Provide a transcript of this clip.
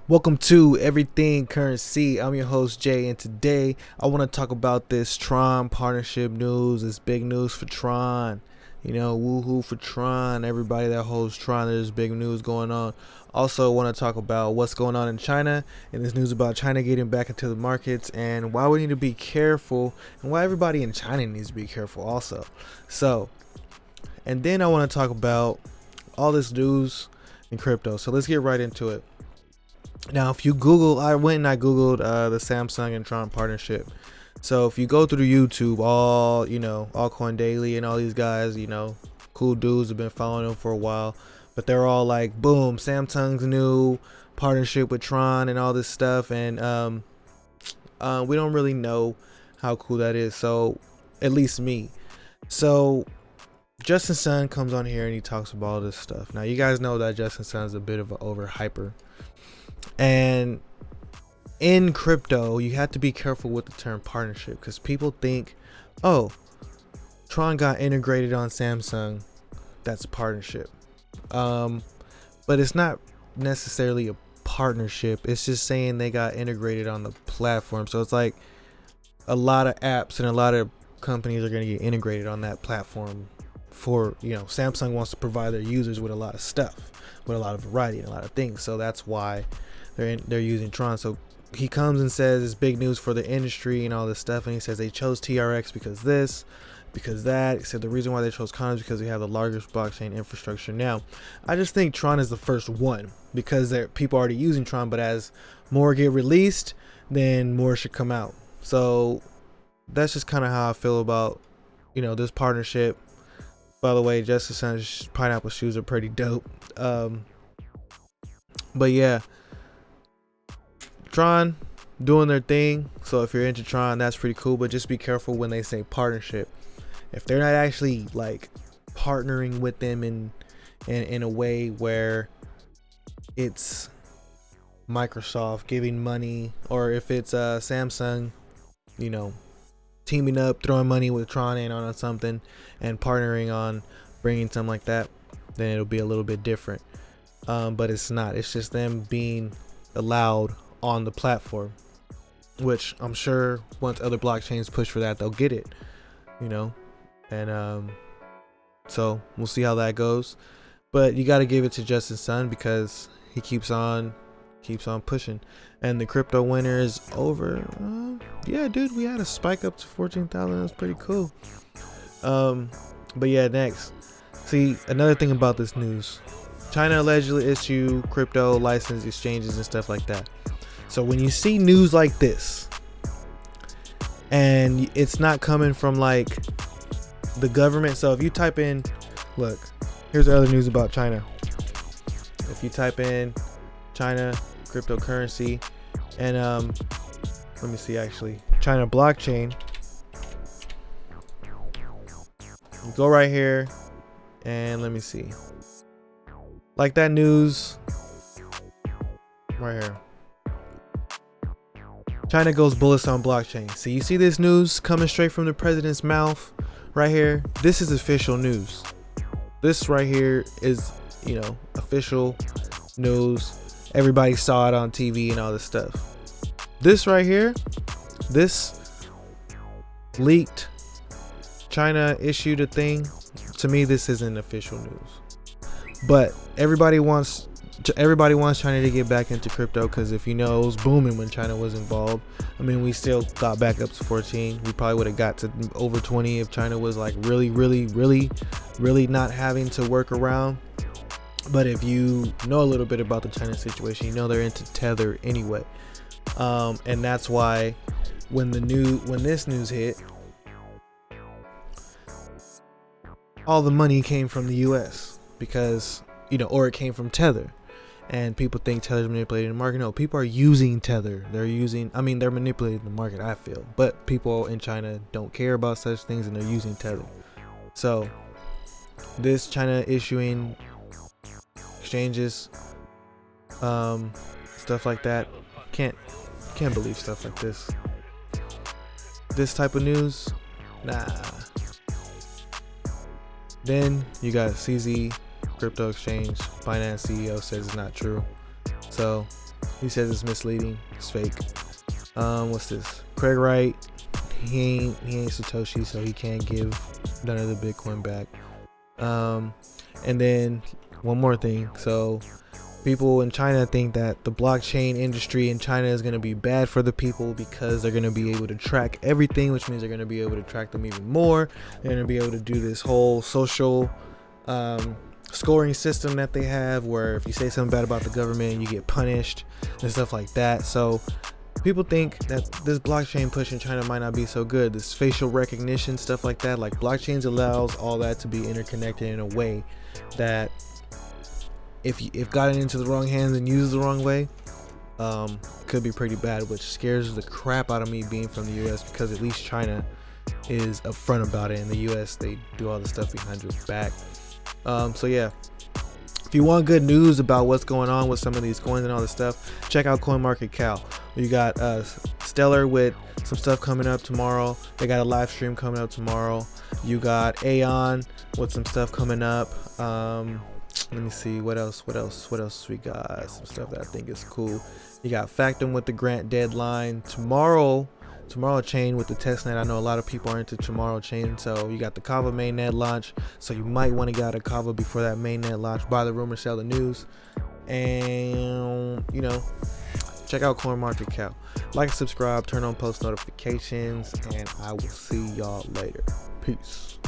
Welcome to Everything Currency. I'm your host Jay, and today I want to talk about this Tron partnership news. It's big news for Tron. Woohoo for Tron. Everybody that holds Tron, there's big news going on. Also, want to talk about what's going on in China and this news about China getting back into the markets and why we need to be careful and why everybody in China needs to be careful also. And then I want to talk about all this news in crypto. So let's get right into it. Now, if you Google, I Googled the Samsung and Tron partnership. So if you go through YouTube, all Coin Daily and all these guys, cool dudes have been following them for a while, but they're all like, boom, Samsung's new partnership with Tron and all this stuff. And we don't really know how cool that is. So at least me. So Justin Sun comes on here and he talks about all this stuff. Now, you guys know that Justin Sun's a bit of an overhyper. And in crypto, you have to be careful with the term partnership because people think, oh, Tron got integrated on Samsung, that's a partnership. But it's not necessarily a partnership. It's just saying they got integrated on the platform. So it's like a lot of apps and a lot of companies are going to get integrated on that platform. For Samsung wants to provide their users with a lot of stuff, with a lot of variety and a lot of things. So that's why they're using Tron. So he comes and says it's big news for the industry and all this stuff, and he says they chose TRX because this, because that. He said the reason why they chose Tron is because we have the largest blockchain infrastructure. Now, I just think Tron is the first one because people are already using Tron, but as more get released, then more should come out. So that's just kind of how I feel about this partnership. By the way, Justin Sun's pineapple shoes are pretty dope. But yeah, Tron doing their thing. So if you're into Tron, that's pretty cool. But just be careful when they say partnership. If they're not actually like partnering with them in a way where it's Microsoft giving money, or if it's Samsung, teaming up, throwing money with Tron in on something and partnering on bringing something like that, then it'll be a little bit different. But it's not. It's just them being allowed on the platform, which I'm sure once other blockchains push for that, they'll get it, and so we'll see how that goes. But you got to give it to Justin Sun because he keeps on pushing. And the crypto winter is over. Yeah, dude, we had a spike up to 14,000. That's pretty cool. But yeah, next. See, another thing about this news. China allegedly issue crypto license exchanges and stuff like that. So when you see news like this, and it's not coming from like the government. So if you type in, look, here's the other news about China. If you type in China cryptocurrency and let me see, actually China blockchain, go right here and let me see, like that news right here, China goes bullish on blockchain. So you see this news coming straight from the president's mouth right here. This is official news. This right here is official news. Everybody saw it on TV and all this stuff. This right here, this leaked China issued a thing. To me, this isn't official news. But everybody wants China to get back into crypto because it was booming when China was involved. I mean, we still got back up to 14. We probably would have got to over 20 if China was like really, really, really, really not having to work around. But if you know a little bit about the China situation, they're into Tether anyway. And that's why when this news hit, all the money came from the US because, or it came from Tether. And people think Tether's manipulating the market. No, people are using Tether. They're manipulating the market, I feel. But people in China don't care about such things and they're using Tether. So this China issuing exchanges, stuff like that, can't believe stuff like this type of news. Nah. Then you got CZ Crypto Exchange, Binance CEO says it's not true. So He says it's misleading. It's fake. What's this? Craig Wright. He ain't Satoshi, so he can't give none of the Bitcoin back. And then one more thing. So people in China think that the blockchain industry in China is going to be bad for the people because they're going to be able to track everything, which means they're going to be able to track them even more. They're going to be able to do this whole social scoring system that they have, where if you say something bad about the government, you get punished and stuff like that. So people think that this blockchain push in China might not be so good. This facial recognition, stuff like that, like blockchains allows all that to be interconnected in a way that if gotten into the wrong hands and used the wrong way, could be pretty bad, which scares the crap out of me being from the US, because at least China is upfront about it. In the US, they do all the stuff behind your back. So yeah, if you want good news about what's going on with some of these coins and all this stuff, check out CoinMarketCap. You got Stellar with some stuff coming up tomorrow. They got a live stream coming up tomorrow. You got Aeon with some stuff coming up. Let me see what else we got. Some stuff that I think is cool. You got Factum with the grant deadline tomorrow chain with the testnet. I know a lot of people are into tomorrow chain, so you got the Kava mainnet launch, so you might want to get out of Kava before that mainnet launch. Buy the rumor, sell the news, and check out CoinMarketCap. Like and subscribe, turn on post notifications, and I will see y'all later. Peace.